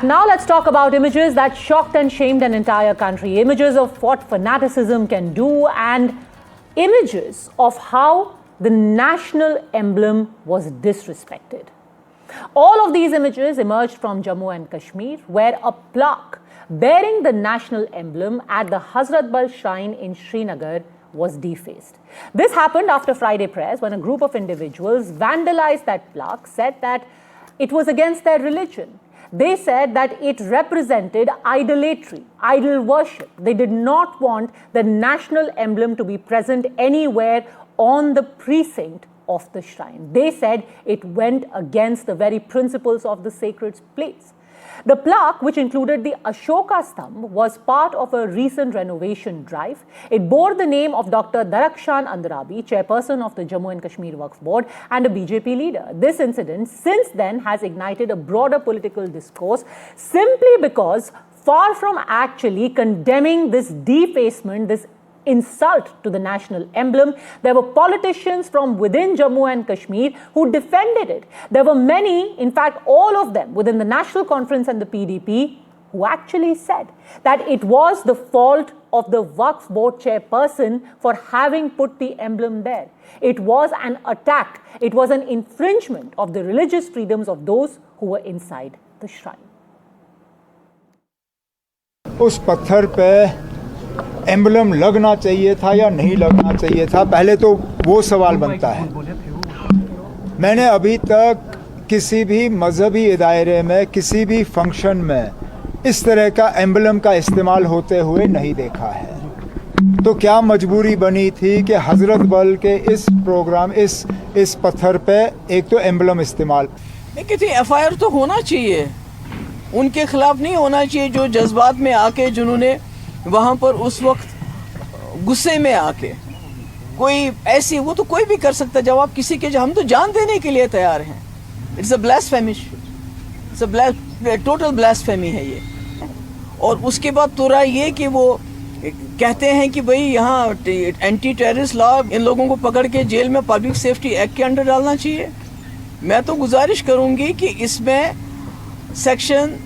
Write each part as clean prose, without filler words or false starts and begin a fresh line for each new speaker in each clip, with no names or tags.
Now let's talk about images that shocked and shamed an entire country. Images of what fanaticism can do and images of how the national emblem was disrespected. All of these images emerged from Jammu and Kashmir, where a plaque bearing the national emblem at the Hazratbal Shrine in Srinagar was defaced. This happened after Friday prayers when a group of individuals vandalized that plaque, said that it was against their religion. They said that it represented idolatry, idol worship. They did not want the national emblem to be present anywhere on the precinct of the shrine. They said it went against the very principles of the sacred place. The plaque, which included the Ashoka Stamp, was part of a recent renovation drive. It bore the name of Dr. Darakshan Andarabi, chairperson of the Jammu and Kashmir Waqf Board and a BJP leader. This incident since then has ignited a broader political discourse simply because, far from actually condemning this defacement, this insult to the national emblem, there were politicians from within Jammu and Kashmir who defended it. There were many, in fact all of them within the National Conference and the PDP, who actually said that it was the fault of the Waqf Board chairperson for having put the emblem there. It was an attack. It was an infringement of the religious freedoms of those who were inside the shrine.
उस पत्थर पे emblem लगना चाहिए था या नहीं लगना चाहिए था, पहले तो वो सवाल बनता है। मैंने अभी तक किसी भी मजहबी दायरे में, किसी भी फंक्शन में इस तरह का एम्बलम का इस्तेमाल होते हुए नहीं देखा है। तो क्या मजबूरी बनी थी कि हजरत बल के इस प्रोग्राम, इस पत्थर पे एक तो एम्बलम इस्तेमाल।
एफआईआर तो होना चाहिए, उनके खिलाफ नहीं होना चाहिए जो जज्बात में आके, जिन्होंने वहाँ पर उस वक्त गुस्से में आके कोई ऐसी, वो तो कोई भी कर सकता है। जब आप किसी के, हम तो जान देने के लिए तैयार हैं। It's a blasphemy, it's a total blasphemy है ये। और उसके बाद तुरा ये कि वो कहते हैं कि भाई यहाँ एंटी टेररिस्ट लॉ, इन लोगों को पकड़ के जेल में पब्लिक सेफ्टी एक्ट के अंडर डालना चाहिए। मैं तो गुजारिश करूँगी कि इसमें सेक्शन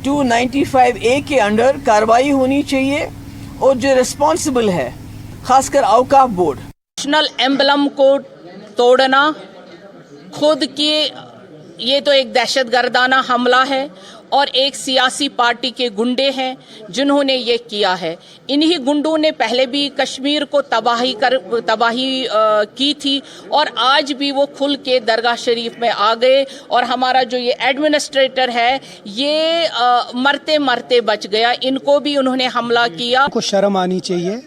295A के अंडर कार्रवाई होनी चाहिए और जो रिस्पॉन्सिबल है, खासकर औकाफ बोर्ड।
नेशनल एम्बलम को तोड़ना खुद की, ये तो एक दहशतगर्दाना हमला है और एक सियासी पार्टी के गुंडे हैं जिन्होंने ये किया है। इन्हीं गुंडों ने पहले भी कश्मीर को तबाही की थी और आज भी वो खुल के दरगाह शरीफ में आ गए। और हमारा जो ये एडमिनिस्ट्रेटर है, ये मरते मरते बच गया। इनको भी उन्होंने हमला किया।
को शर्म आनी चाहिए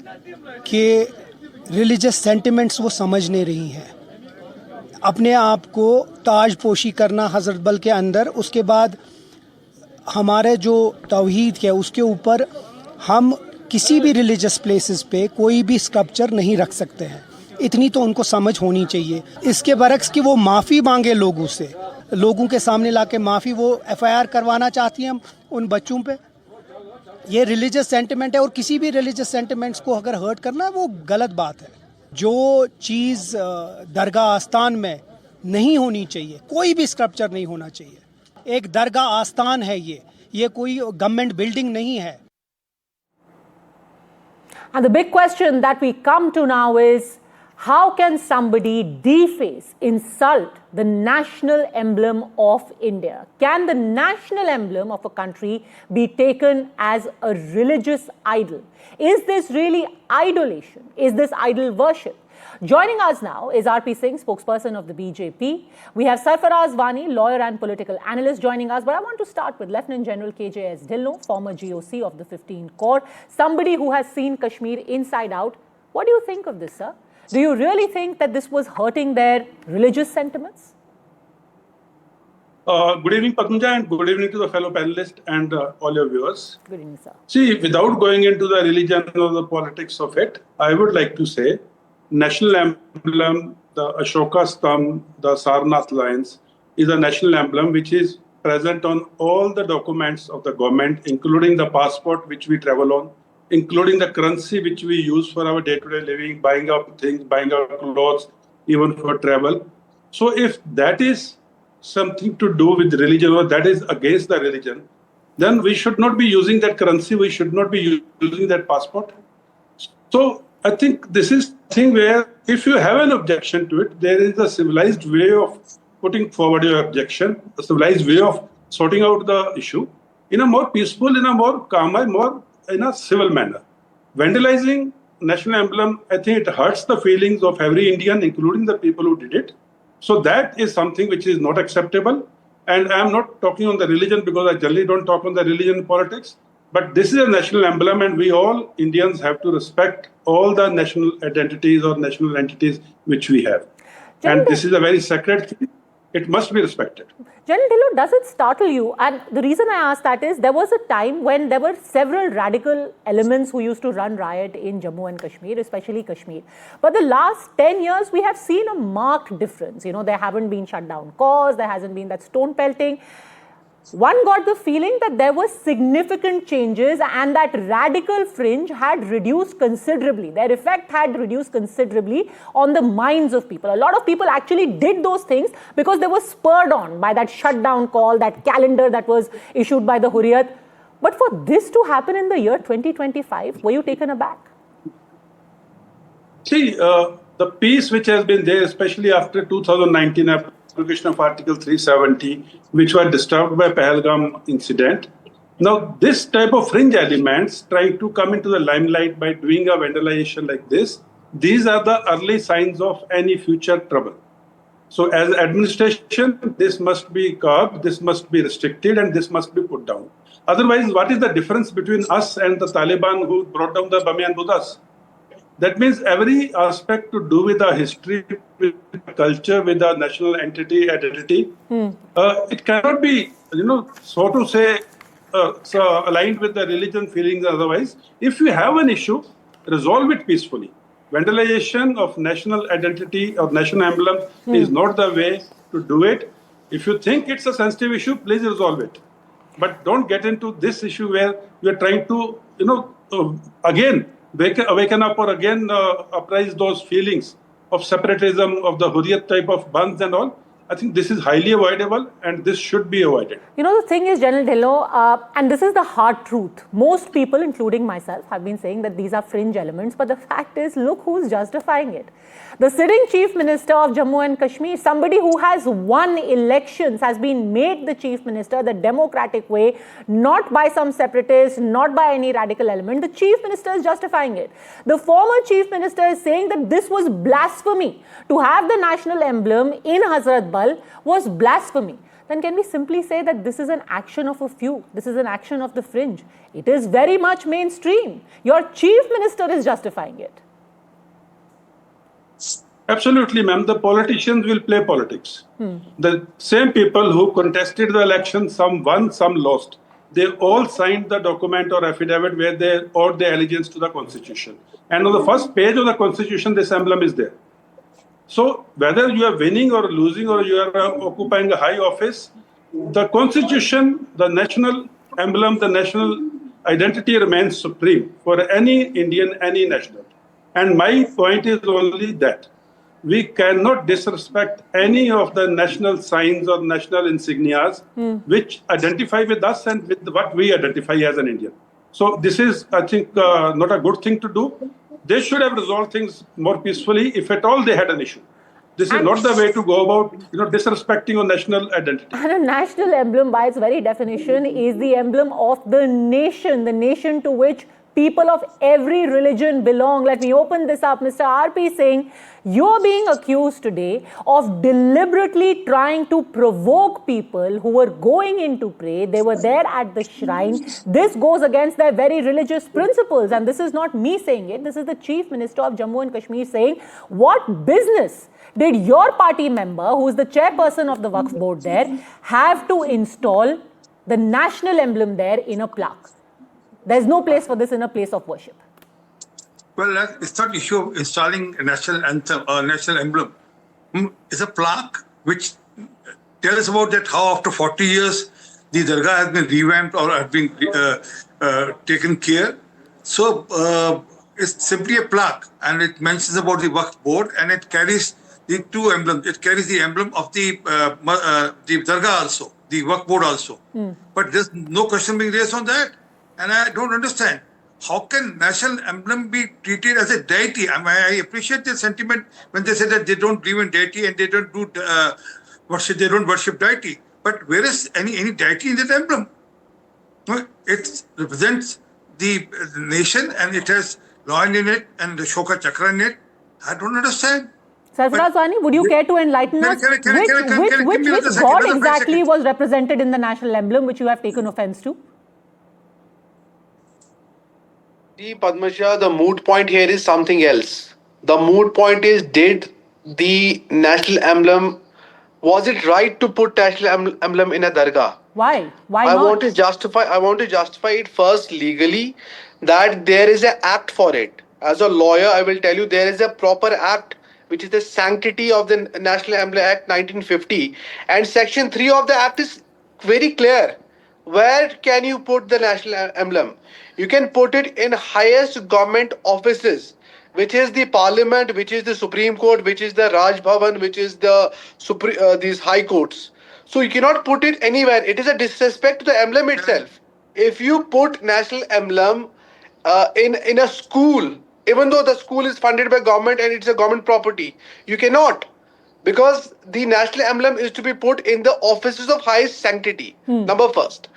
कि रिलीजियस सेंटिमेंट्स वो समझ नहीं रही हैं। अपने आप को ताजपोशी करना हजरत बल के अंदर, उसके बाद हमारे जो तौहीद है उसके ऊपर हम किसी भी रिलीजियस प्लेसेस पे कोई भी स्कल्पचर नहीं रख सकते हैं। इतनी तो उनको समझ होनी चाहिए। इसके बरक्स कि वो माफ़ी मांगे लोगों से, लोगों के सामने लाके माफ़ी, वो एफआईआर करवाना चाहती हैं उन बच्चों पे। ये रिलीजियस सेंटिमेंट है और किसी भी रिलीजियस सेंटिमेंट्स को अगर हर्ट करना है वो गलत बात है। जो चीज़ दरगाह आस्थान में नहीं होनी चाहिए, कोई भी स्कल्पचर नहीं होना चाहिए। एक दरगाह आस्थान है ये कोई गवर्नमेंट बिल्डिंग नहीं है।
And the big question that we come to now is, how can somebody deface, insult the national emblem of India? Can the national emblem of a country be taken as a religious idol? Is this really idolation? Is this idol worship? Joining us now is R.P. Singh, spokesperson of the BJP. We have Sarfaraz Wani, lawyer and political analyst, joining us. But I want to start with Lieutenant General KJS Dhillon, former GOC of the 15th Corps, somebody who has seen Kashmir inside out. What do you think of this, sir? Do you really think that this was hurting their religious sentiments?
Good evening, Padmaja, and good evening to the fellow panelists and all your viewers.
Good evening, sir.
See, without going into the religion or the politics of it, I would like to say national emblem, the Ashoka Stamp, the Sarnath lines is a national emblem which is present on all the documents of the government, including the passport which we travel on, including the currency which we use for our day-to-day living, buying up things, buying our clothes, even for travel. So if that is something to do with religion or that is against the religion, then we should not be using that currency. We should not be using that passport. So I think this is the thing where if you have an objection to it, there is a civilized way of putting forward your objection, a civilized way of sorting out the issue in a more peaceful, in a more calmer, more in a civil manner. Vandalizing national emblem, I think it hurts the feelings of every Indian, including the people who did it. So that is something which is not acceptable. And I am not talking on the religion because I generally don't talk on the religion in politics. But this is a national emblem, and we all Indians have to respect all the national identities or national entities which we have. And this is a very sacred thing. It must be respected.
General Dhillon, does it startle you? And the reason I ask that is there was a time when there were several radical elements who used to run riot in Jammu and Kashmir, especially Kashmir. But the last 10 years, we have seen a marked difference. You know, there haven't been shut down cars, there hasn't been that stone pelting. One got the feeling that there were significant changes and that radical fringe had reduced considerably. Their effect had reduced considerably on the minds of people. A lot of people actually did those things because they were spurred on by that shutdown call, that calendar that was issued by the Hurriyat. But for this to happen in the year 2025, were you taken aback?
See, the peace which has been there, especially after 2019, application of Article 370, which were disturbed by Pahalgam incident. Now, this type of fringe elements trying to come into the limelight by doing a vandalization like this, these are the early signs of any future trouble. So as administration, this must be curbed, this must be restricted, and this must be put down. Otherwise, what is the difference between us and the Taliban who brought down the Bamiyan Buddhas? That means every aspect to do with our history, with culture, with our national entity, identity, it cannot be, so to say, aligned with the religion feelings otherwise. If you have an issue, resolve it peacefully. Vandalization of national identity or national emblem is not the way to do it. If you think it's a sensitive issue, please resolve it. But don't get into this issue where you are trying to, again, awaken up or again uprise those feelings of separatism, of the Hurriyat type of bands and all. I think this is highly avoidable and this should be avoided.
You know, the thing is, General Dhillon, and this is the hard truth. Most people, including myself, have been saying that these are fringe elements, but the fact is, look who's justifying it. The sitting Chief Minister of Jammu and Kashmir, somebody who has won elections, has been made the Chief Minister the democratic way, not by some separatist, not by any radical element. The Chief Minister is justifying it. The former Chief Minister is saying that this was blasphemy. To have the national emblem in Hazratbal was blasphemy. Then can we simply say that this is an action of a few? This is an action of the fringe. It is very much mainstream. Your Chief Minister is justifying it.
Absolutely, ma'am. The politicians will play politics. The same people who contested the election, some won, some lost. They all signed the document or affidavit where they owed their allegiance to the Constitution. And on the first page of the Constitution, this emblem is there. So whether you are winning or losing or you are occupying a high office, the Constitution, the national emblem, the national identity remains supreme for any Indian, any national. And my point is only that we cannot disrespect any of the national signs or national insignias which identify with us and with what we identify as an Indian. So this is, I think, not a good thing to do. They should have resolved things more peacefully if at all they had an issue. This is not the way to go about, disrespecting a national identity.
And a national emblem, by its very definition, is the emblem of the nation to which people of every religion belong. Let me open this up. Mr. RP saying, you're being accused today of deliberately trying to provoke people who were going in to pray. They were there at the shrine. This goes against their very religious principles. And this is not me saying it. This is the Chief Minister of Jammu and Kashmir saying, what business did your party member, who is the chairperson of the Waqf board there, have to install the national emblem there in a plaque? There's no place for this in a place of worship.
Well, it's not issue of installing a national anthem or national emblem. It's a plaque which tells us about that how after 40 years the dargah has been revamped or has been taken care. So it's simply a plaque and it mentions about the Waqf board and it carries the two emblems. It carries the emblem of the dargah also. the work board also. But there's no question being raised on that. And I don't understand. How can national emblem be treated as a deity? I mean, I appreciate the sentiment when they say that they don't believe in deity and they don't do worship. They don't worship deity. But where is any deity in that emblem? No, it represents the nation and it has lion in it and the Ashoka Chakra in it. I don't understand.
Sarfaraz Wani, would you care to enlighten us? Which god exactly was represented in the national emblem which you have taken offense to?
See, Padmasha, the moot point here is something else. The moot point is, did the national emblem, was it right to put national emblem in a dargah?
Why? Why
I
not?
want to justify it first legally, that there is an act for it. As a lawyer, I will tell you there is a proper act, which is the Sanctity of the National Emblem Act 1950, and Section 3 of the act is very clear. Where can you put the national emblem? You can put it in highest government offices, which is the Parliament, which is the Supreme Court, which is the Raj Bhavan, which is the these high courts. So you cannot put it anywhere. It is a disrespect to the emblem itself. If you put national emblem in a school, even though the school is funded by government and it's a government property, you cannot, because the national emblem is to be put in the offices of highest sanctity. Number first.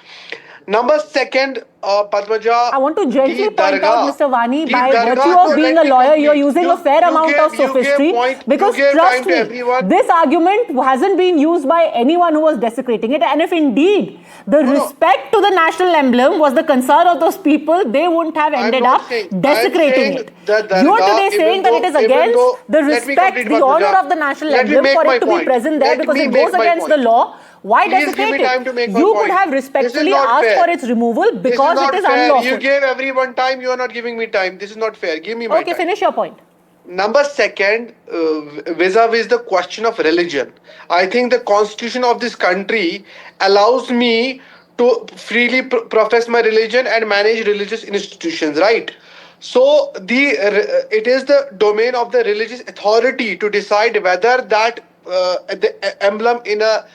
Number second, Padmaja,
I want to gently point out, Mr. Vani, by virtue of being a lawyer, you're using a fair amount of sophistry, because trust me, this argument hasn't been used by anyone who was desecrating it, and if indeed the respect to the national emblem was the concern of those people, they wouldn't have ended up desecrating it. You are today saying that it is against the respect, the honor of the national emblem for it to be present there because it goes against the law. Why desecrate it? You could have respectfully asked for its removal because it is unlawful.
You gave everyone time, you are not giving me time. This is not fair. Give me my time.
Okay, finish your point.
Number second, vis-a-vis the question of religion. I think the constitution of this country allows me to freely profess my religion and manage religious institutions, right? So it is the domain of the religious authority to decide whether that the emblem in a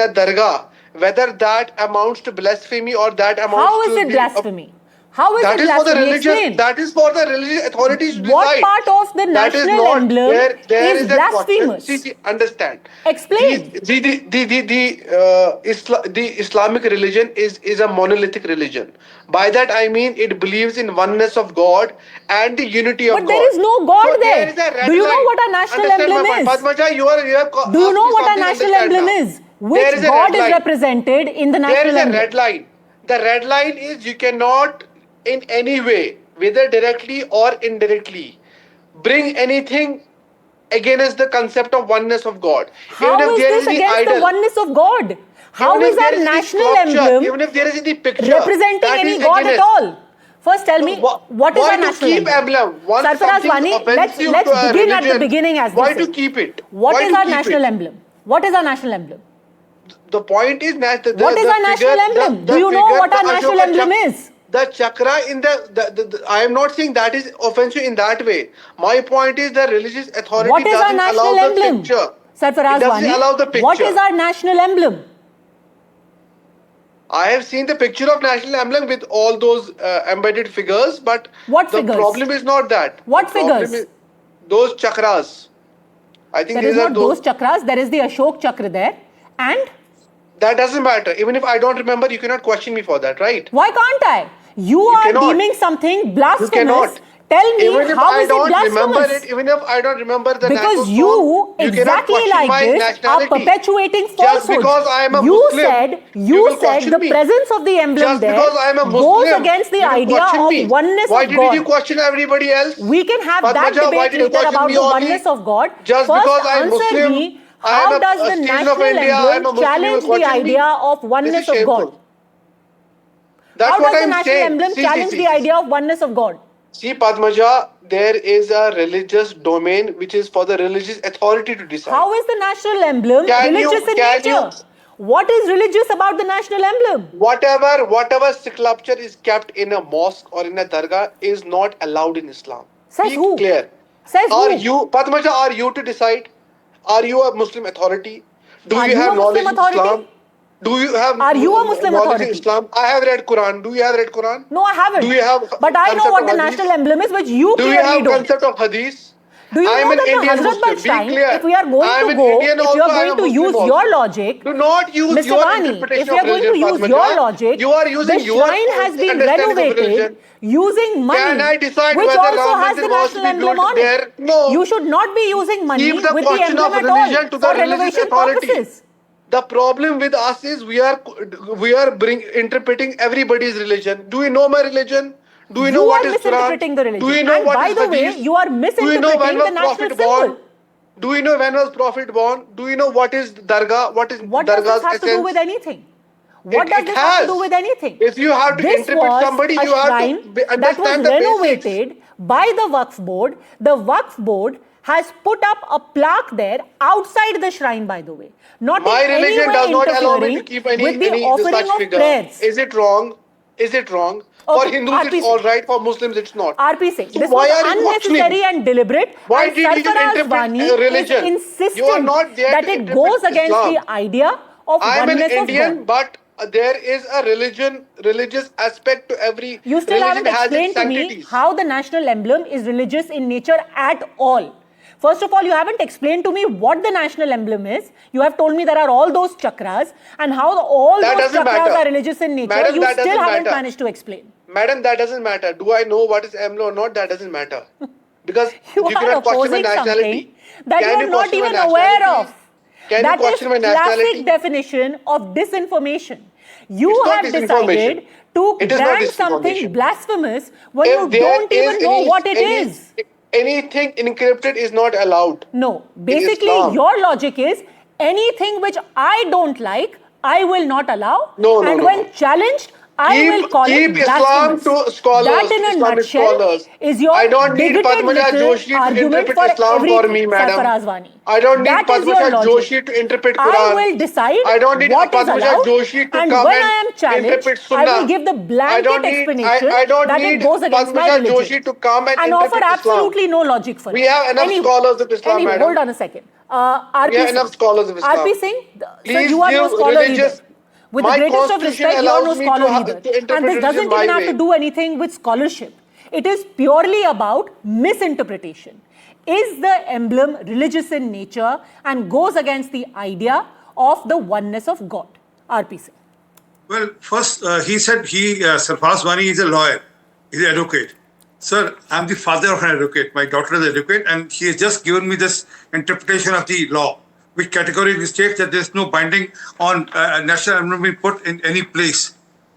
dargah, whether that amounts to blasphemy or that amounts to...
How is it blasphemy? How is it blasphemy?
That is for the religious authorities to decide.
What part of the national emblem is blasphemous?
See, understand.
Explain.
The Islamic religion is a monolithic religion. By that I mean it believes in oneness of God and the unity of God.
But there is no God there. Do you know what a national emblem is?
Padmaja,
do you know what a national emblem is? Which God is represented in the national emblem?
There is a red line. The red line is you cannot in any way, whether directly or indirectly, bring anything against the concept of oneness of God.
How is this against the oneness of God? How is our national emblem
even if there is the picture
representing any God at all? First tell me, what is our national emblem? Sarfaraz Wani, let's begin at the beginning as
why to keep it?
What is our national emblem? What is our national emblem?
The point is
what is our national emblem? Do you know what our national emblem is?
The chakra in I am not saying that is offensive in that way. My point is the religious authority doesn't allow the picture.
Sarfaraz Wani,
allow the picture.
What is our national emblem?
I have seen the picture of national emblem with all those embedded figures, but the problem is not that.
What figures?
Those chakras. I think
there is not those chakras. There is the Ashok Chakra there, and
that doesn't matter. Even if I don't remember, you cannot question me for that, right?
Why can't I? You are deeming something blasphemous.
You cannot.
Tell me, how is it blasphemous?
Even if I don't remember the
because you exactly like this are perpetuating falsehoods.
Just because I am a
Muslim, you said the presence of the emblem there goes against the idea of oneness of God.
Why did you question everybody else?
We can have that debate later about the oneness of God.
Just because I am Muslim,
how does the national emblem challenge the idea of oneness of God? How does the national emblem challenge the idea of oneness of God?
See, Padmaja, there is a religious domain which is for the religious authority to decide.
How is the national emblem religious in nature? What is religious about the national emblem?
Whatever sculpture is kept in a mosque or in a dargah is not allowed in Islam.
Says who?
Clear.
Says
are
who?
You, Padmaja, are you to decide? Are you a Muslim authority? Do you have knowledge of Islam? Do you have?
Are you a Muslim
knowledge
authority?
in Islam? I have read Quran. Do you have read Quran?
No, I haven't.
Do you have?
But I know
concept
what
of
the
hadith?
national emblem is, which you
Do you
clearly
have
don't.
concept of hadith?
Do you
I am
know
an
that the
Indian
Hazratbal
Muslim. Be
Shrine,
clear.
if we are going
I am
to
an
go,
Indian
if
also,
you are
I am
going
a
to use
Muslim
your
also.
logic,
Do not use
Mr.
your
Vani,
interpretation
if you are
of
going to
religion,
use
Fatma
your
Jah.
logic,
You are using
the
your
shrine has been
understanding of
renovated
religion.
using money,
Can I decide
which
whether
also
Ram
has
Mandir
the
was to
national
be
emblem
built
on
there?
it.
No.
You should not be using money
Keep the
with the
question
emblem
of
at all
religion to
for
the religious
renovation
authority.
purposes.
The problem with us is we are interpreting everybody's religion. Do you know my religion? Do you know what
are
is
misinterpreting
Quran?
the religion.
Do you know
And
what
by
is
the way,
hadith?
you are
Do you know when
misinterpreting
was
the national
Prophet
symbol.
born? Do you know when was Prophet born? Do you know what is Dargah? What is
What does this
Dargah's
have to do
essence?
with anything? What
It
does this have to do
has.
with anything?
If you have to
This
interpret
was
somebody,
a
you have
shrine
to
that was
understand the basics.
renovated by the Waqf board. The Waqf board has put up a plaque there outside the shrine, by the way. Not
My
in any
religion
way
does not allow me to
interfering
keep
with the
any
offering
such
of
figure.
prayers.
Is it wrong? Is it wrong? For
Okay,
Hindus,
RP
it's all right. For Muslims, it's not.
RP Singh,
So
this
why
was
are you
unnecessary
questioning?
and deliberate.
Why
And
did you
Sarfaraz
interpret
Vani is
religion?
insistent
You are not there
that
to
it
interpret
goes against
Islam.
the idea of
I am an
oneness of
Indian,
God.
but there is a religious aspect to every
You still
religion.
haven't
Has its
explained to me
sanctities.
how the national emblem is religious in nature at all. First of all, you haven't explained to me what the national emblem is. You have told me there are all those chakras and how all
That
those
doesn't
chakras
matter.
are religious in nature.
Madam,
You
that
still
doesn't
haven't
matter.
managed to explain.
Madam, that doesn't matter. Do I know what is emblem or not? That doesn't matter. Because
You
you
are
cannot question my
opposing
nationality.
something that
Can
you are
you
not
question my
even aware
nationality?
of.
Can you
That is
question my nationality?
classic definition of disinformation. You
It's not
have
disinformation.
decided to
It is not
grant something
disinformation.
blasphemous when
If
you
there
don't
is
even know what it is.
Anything encrypted is not allowed.
No,
in
basically
Islam.
your logic is anything which I don't like, I will not allow.
No, no,
and
no,
when
no.
challenged, I will call it
Keep Islam
blasphemous.
to scholars,
That in a
Islamic
nutshell
scholars.
is your
I don't need
bigoted
Padmaja
little
Joshi to
argument
interpret
for
Islam for
everything,
me, madam.
Sarfaraz Vani.
I don't need
That is your
Padmaja
logic.
Joshi to interpret
I
Quran.
will decide
I don't need
what is
Padmaja
allowed,
Joshi to
and
come
when
and
I am challenged,
interpret
I will
Sunnah.
give the blanket explanation
I don't
that
need
it goes against my
Padmaja
religion
Joshi to come and
offer
interpret
absolutely
Islam.
no logic for
We
it.
have enough scholars of Islam,
anyway,
madam.
hold on a second. RP
We have
Singh.
enough scholars of Islam.
RP Singh, sir,
Please
you are no
give
scholar
religious-
either. With the
My
greatest of
constitution
respect, you are no
allows me
scholar
to
either.
interpret
And this
religion
doesn't
my
even have
way.
to do anything with scholarship. It is purely about misinterpretation. Is the emblem religious in nature and goes against the idea of the oneness of God? RP Singh.
Well, first, he said Sarfaraz Vani is a lawyer, he's an advocate. Sir, I'm the father of an advocate. My daughter is an advocate, and he has just given me this interpretation of the law, which categorically states that there's no binding on national emblem being put in any place.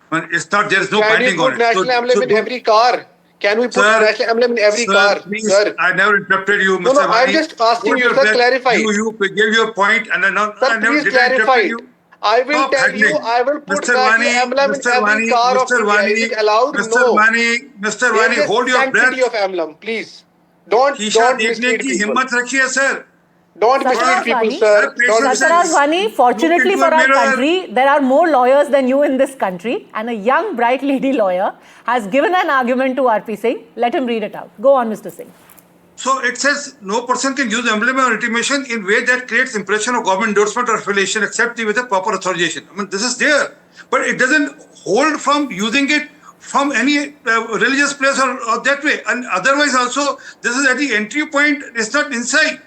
When it's not, there is no
Can
binding
you
on
put
it.
national emblem in every car? Can we put national emblem in every car?
Please,
Sir,
I never interrupted you, Mr.
No, no, I'm
Vani.
just asking you,
What
sir,
the-
clarify.
You gave your point, and I
sir,
never
please
did I
clarify
interrupt
it.
you.
I will
Stop
tell you,
haggling.
I will put
Mr.
national
Vani,
emblem in
Mr.
every
Vani,
car of
Mr.
India.
Vani,
Is it allowed?
Mr.
No.
Vani, Mr.
There
Vani,
is
hold your
sanctity
breath.
of emblem, please. Don't
शीशा देखने
mislead
की
people.
हिम्मत रखिए sir.
Don't mislead
Sarfaraz
people,
Vani,
sir. Don't mislead
Sarfaraz
people.
Vani, fortunately
Look
for
into a
our
mirror.
country, there are more lawyers than you in this country, and a young, bright lady lawyer has given an argument to RP Singh. Let him read it out. Go on, Mr. Singh.
So it says no person can use emblem or intimation in way that creates impression of government endorsement or affiliation except with a proper authorization. I mean, this is there, but it doesn't hold from using it from any religious place or that way. And otherwise also, this is at the entry point, it's not inside.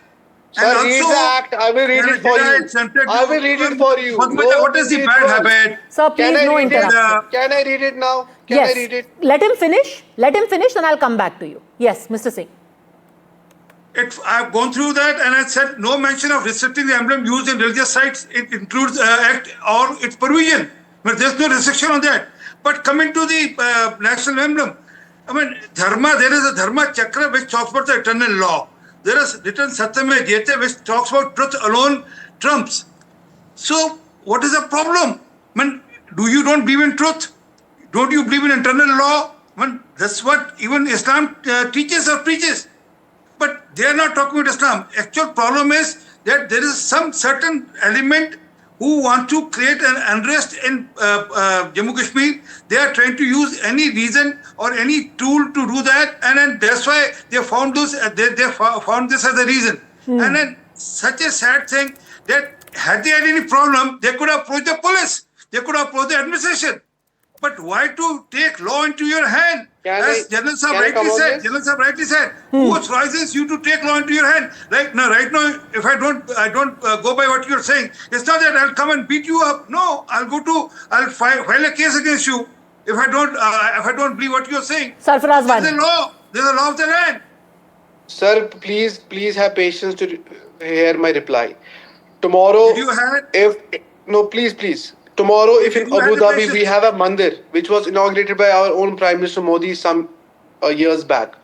Sir, read the act. I will read it for you. I will read it for you.
What is the bad habit?
Sir, please no interruption.
Can I read it now? Can I read it?
Let him finish. Let him finish, then I'll come back to you. Yes, Mr. Singh.
I've gone through that and I said no mention of restricting the emblem used in religious sites. It includes act or its provision. But there's no restriction on that. But coming to the national emblem, I mean, dharma, there is a dharma chakra which talks about the eternal law. There is written Satyame Jyate which talks about truth alone trumps. So what is the problem? I mean, don't believe in truth? Don't you believe in eternal law? I mean, that's what even Islam teaches or preaches. But they are not talking about Islam. Actual problem is that there is some certain element who want to create an unrest in Jammu and Kashmir. They are trying to use any reason or any tool to do that, and then that's why they found this. They found this as a reason. And then such a sad thing that had they had any problem, they could have approached the police. They could oppose the administration. But why to take law into your hand? As General Sahab rightly said, who authorizes you to take law into your hand? Right now, if I don't go by what you're saying, it's not that I'll come and beat you up. No, I'll file a case against you if I don't believe what you're saying.
Sarfaraz
There's a law. There's a law of the land.
Sir, please have patience to hear my reply. Tomorrow, please. Tomorrow, if in Abu Dhabi we have a mandir, which was inaugurated by our own Prime Minister Modi some years back,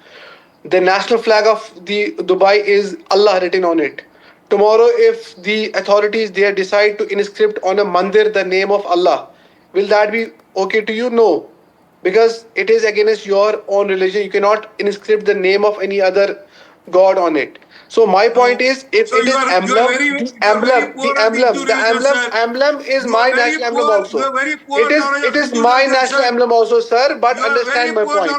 the national flag of the Dubai is Allah written on it. Tomorrow, if the authorities there decide to inscript on a mandir the name of Allah, will that be okay to you? No, because it is against your own religion. You cannot inscript the name of any other god on it. So my point is, if it is emblem is my national emblem also. It is my national emblem also, sir. But understand my point.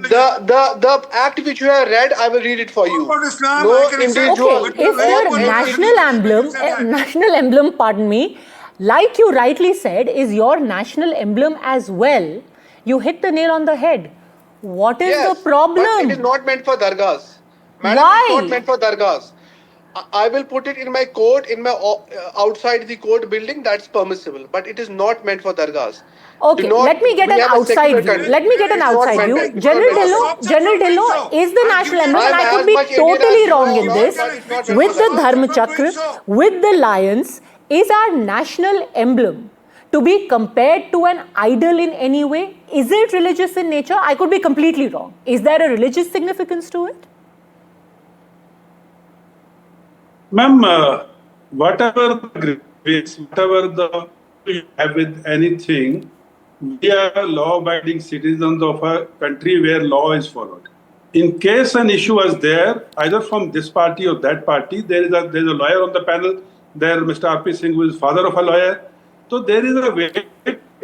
The act which you have read, I will read it for you. No individual.
Okay, if the national emblem, pardon me, like you rightly said, is your national emblem as well, you hit the nail on the head. What is the problem?
But it is not meant for dargahs. Madam,
Why?
It's not meant for dargahs. I will put it in my court, outside the court building. That's permissible, but it is not meant for dargahs.
Okay, let me get an outside view. General Dhillon, is the national emblem, and I could be totally wrong in this, with the Dharma Chakra, with the lions, is our national emblem to be compared to an idol in any way? Is it religious in nature? I could be completely wrong. Is there a religious significance to it?
Ma'am, whatever the you have with anything, we are law-abiding citizens of a country where law is followed. In case an issue was there, either from this party or that party, there is a lawyer on the panel. There, Mr. R.P. Singh, who is father of a lawyer. So there is a way to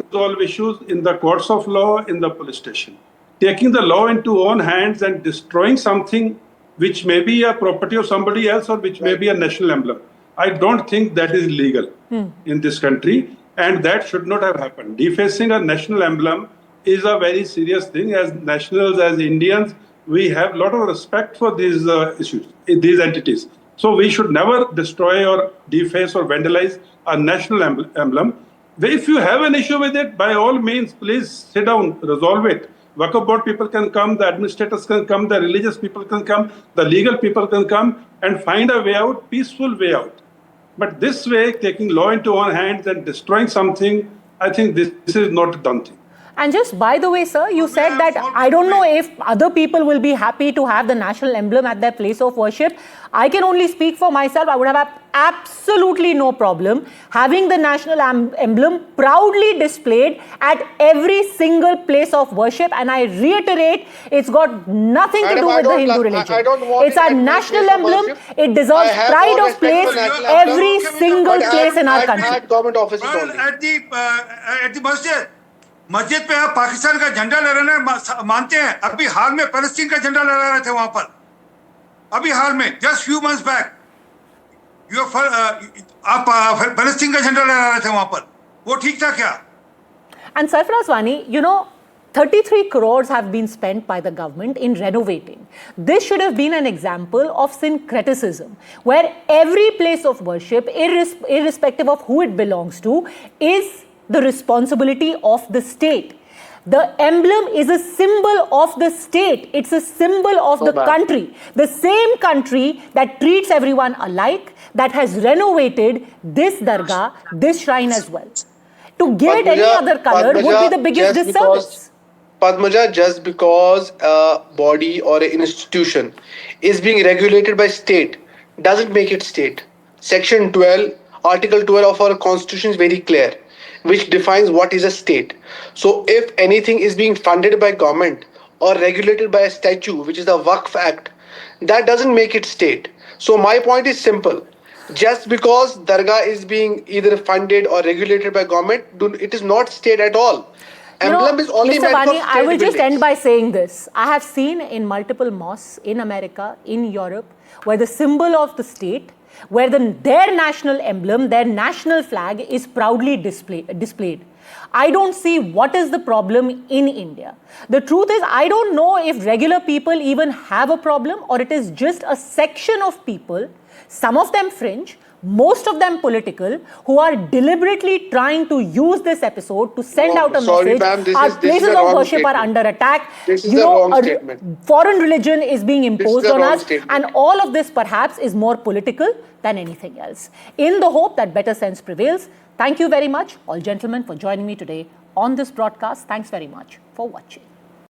resolve issues in the courts of law, in the police station. Taking the law into own hands and destroying something which may be a property of somebody else or which may be a national emblem, I don't think that is legal in this country, and that should not have happened. Defacing a national emblem is a very serious thing. As nationals, as Indians, we have a lot of respect for these issues, these entities. So we should never destroy or deface or vandalize a national emblem. If you have an issue with it, by all means, please sit down, resolve it. Waqf board people can come, the administrators can come, the religious people can come, the legal people can come and find a way out, peaceful way out. But this way, taking law into our hands and destroying something, I think this is not a done thing.
And just by the way, sir, you said that I don't know if other people will be happy to have the national emblem at their place of worship. I can only speak for myself. I would have absolutely no problem having the national emblem proudly displayed at every single place of worship. And I reiterate, it's got nothing to do with the Hindu religion. It's our national emblem. It deserves pride of place every single place in our country.
At the मस्जिद पे आप पाकिस्तान का झंडा लहराना मानते हैं? अभी हाल में फलस्तीन का झंडा लहरा रहे थे वहां पर, अभी हाल में जस्ट फ्यू मंथ्स बैक आप फलस्तीन का झंडा लहरा रहे थे वहां पर, वो ठीक था क्या?
And Sarfaraz Wani, 33 crores have been spent by the government in renovating. This should have been an example of syncretism, where every place of worship, irrespective of who it belongs to, is the responsibility of the state. The emblem is a symbol of the state. It's a symbol of the country. The same country that treats everyone alike, that has renovated this dargah, this shrine as well. To give it any other color would be the biggest disservice.
Padmaja, just because a body or an institution is being regulated by state doesn't make it state. Section 12, Article 12 of our Constitution is very clear, which defines what is a state. So if anything is being funded by government or regulated by a statute, which is the Waqf Act, that doesn't make it state. So my point is simple. Just because dargah is being either funded or regulated by government, it is not state at all. Emblem is only
Mr.
meant for
Bani,
state
I will just
buildings.
end by saying this. I have seen in multiple mosques in America, in Europe, where the symbol of the state where their national emblem, their national flag is proudly displayed. I don't see what is the problem in India. The truth is, I don't know if regular people even have a problem, or it is just a section of people, some of them fringe, most of them political, who are deliberately trying to use this episode to send out a message. Our places of worship are under attack.
This is the wrong statement.
Foreign religion is being imposed on us,
statement.
and all of this perhaps is more political than anything else. In the hope that better sense prevails, thank you very much, all gentlemen, for joining me today on this broadcast. Thanks very much for watching.